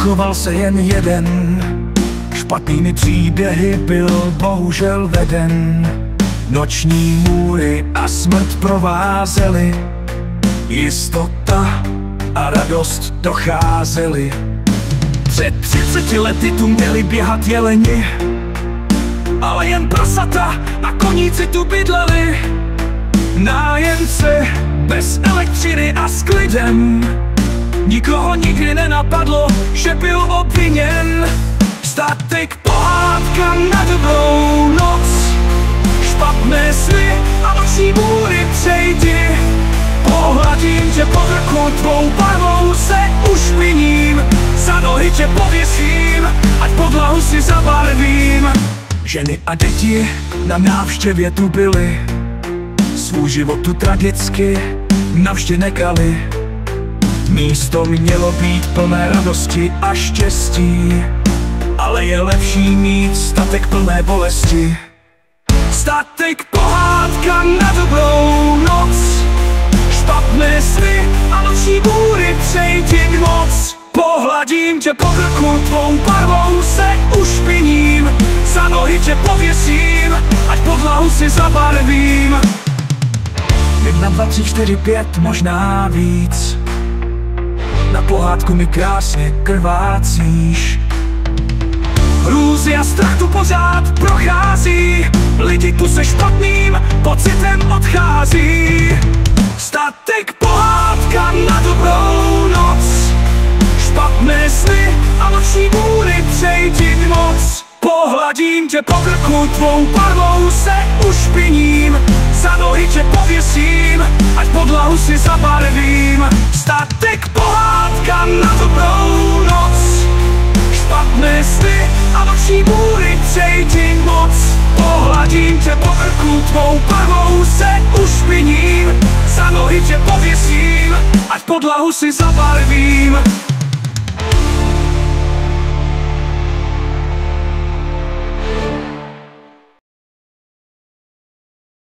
zachoval se jen jeden, špatnými příběhy byl bohužel veden. Noční můry a smrt provázely, jistota a radost docházely. Před 30 lety tu měli běhat jeleni, ale jen prasata a koníci tu bydleli. Nájemce bez elektřiny a s klidem, nikoho nikdy nenapadlo, že byl obviněn. Statek, pohádka na dobrou noc, špatné sny a noční můry přejdi. Pohladím tě po krku, tvou barvou se už viním, za nohy tě pověsím, ať podlahu si zabarvím. Ženy a děti na návštěvě tu byly, svůj život tu tragicky navždy nekali. Místo mělo být plné radosti a štěstí, ale je lepší mít statek plné bolesti. Statek, pohádka na dobrou noc, špatné sny a noční můry přejdi moc. Pohladím tě po krku, tvou barvou se ušpiním, za nohy tě pověsím, ať podlahu si zabarvím. 1, 2, 3, 4, 5, možná víc, na pohádku mi krásně krvácíš. Hrůzy a strach tu pořád prochází, lidi tu se špatným pocitem odchází. Statek, pohádka na dobrou noc, špatné sny a noční můry přejdi moc. Pohladím tě po krku, tvou barvou se ušpiním, za nohy tě pověsím, ať podlahu si zabarvím. Statek, pohádka na dobrou noc, špatné sny a noční můry přejdi moc. Pohladím tě po krku, tvou barvou se ušpiním, za nohy tě pověsím, ať podlahu si zabarvím.